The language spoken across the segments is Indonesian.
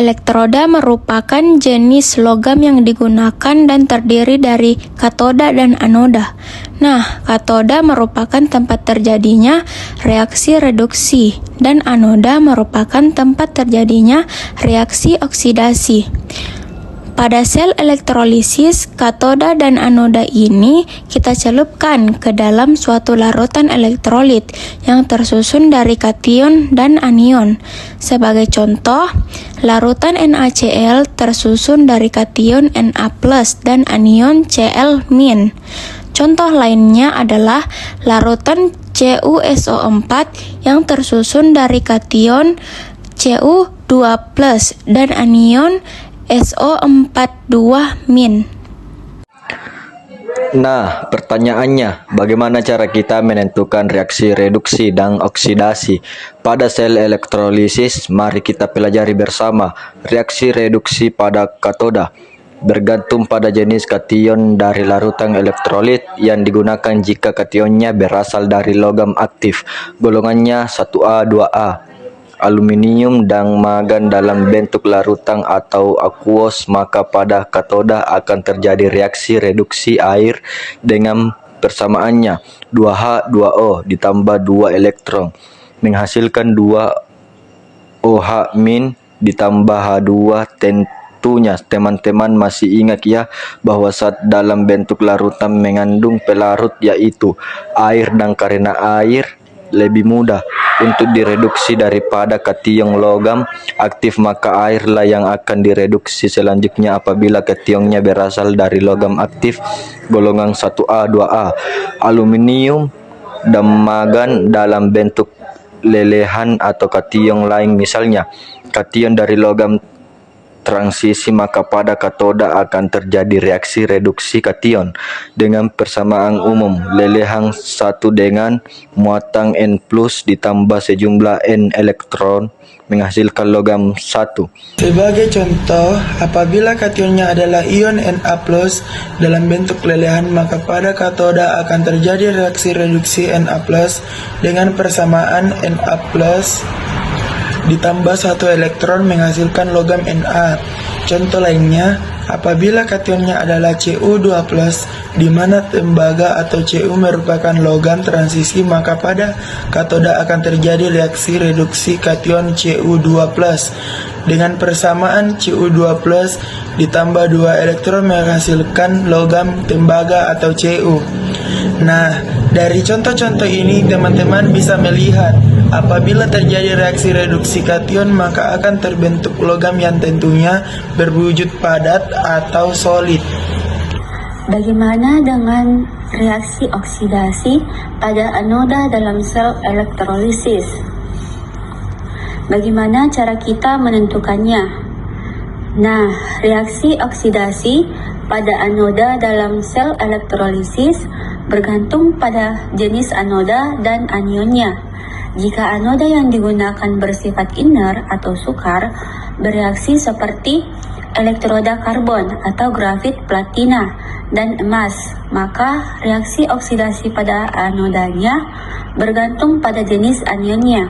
Elektroda merupakan jenis logam yang digunakan dan terdiri dari katoda dan anoda. Nah, katoda merupakan tempat terjadinya reaksi reduksi dan anoda merupakan tempat terjadinya reaksi oksidasi. Pada sel elektrolisis, katoda dan anoda ini kita celupkan ke dalam suatu larutan elektrolit yang tersusun dari kation dan anion. Sebagai contoh, larutan NaCl tersusun dari kation Na+ dan anion Cl-. Contoh lainnya adalah larutan CuSO4 yang tersusun dari kation Cu2+ dan anion SO42-. Nah, pertanyaannya, bagaimana cara kita menentukan reaksi reduksi dan oksidasi pada sel elektrolisis? Mari kita pelajari bersama. Reaksi reduksi pada katoda bergantung pada jenis kation dari larutan elektrolit yang digunakan. Jika kationnya berasal dari logam aktif, golongannya 1A, 2A, aluminium dan mangan dalam bentuk larutan atau aqueous, maka pada katoda akan terjadi reaksi reduksi air dengan persamaannya 2H 2O ditambah 2 elektron menghasilkan 2OH- ditambah H2. Tentunya teman-teman masih ingat ya bahwa saat dalam bentuk larutan mengandung pelarut yaitu air, dan karena air lebih mudah untuk direduksi daripada kation logam aktif, maka airlah yang akan direduksi selanjutnya apabila kationnya berasal dari logam aktif golongan 1A, 2A, aluminium dan mangan dalam bentuk lelehan atau kation lain, misalnya kation dari logam transisi, maka pada katoda akan terjadi reaksi reduksi kation dengan persamaan umum lelehan 1 dengan muatan N+ ditambah sejumlah N elektron menghasilkan logam 1. Sebagai contoh, apabila kationnya adalah ion Na+ dalam bentuk lelehan, maka pada katoda akan terjadi reaksi reduksi Na+ dengan persamaan Na+ ditambah 1 elektron menghasilkan logam Na. Contoh lainnya, apabila kationnya adalah Cu2+, di mana tembaga atau Cu merupakan logam transisi, maka pada katoda akan terjadi reaksi reduksi kation Cu2+ dengan persamaan Cu2+ ditambah 2 elektron menghasilkan logam tembaga atau Cu. Nah, dari contoh-contoh ini teman-teman bisa melihat apabila terjadi reaksi reduksi kation, maka akan terbentuk logam yang tentunya berwujud padat atau solid. Bagaimana dengan reaksi oksidasi pada anoda dalam sel elektrolisis? Bagaimana cara kita menentukannya? Nah, reaksi oksidasi pada anoda dalam sel elektrolisis bergantung pada jenis anoda dan anionnya. Jika anoda yang digunakan bersifat inert atau sukar, bereaksi seperti elektroda karbon atau grafit platina dan emas, maka reaksi oksidasi pada anodanya bergantung pada jenis anionnya.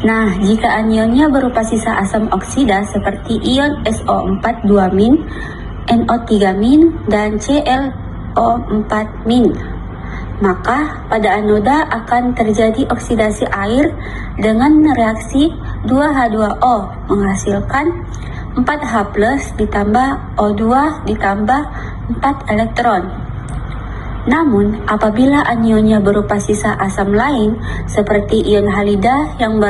Nah, jika anionnya berupa sisa asam oksida seperti ion SO4 2-, NO3-, dan ClO4-, maka pada anoda akan terjadi oksidasi air dengan reaksi 2H2O menghasilkan 4H+ ditambah O2 ditambah 4 elektron. Namun, apabila anionnya berupa sisa asam lain seperti ion halida yang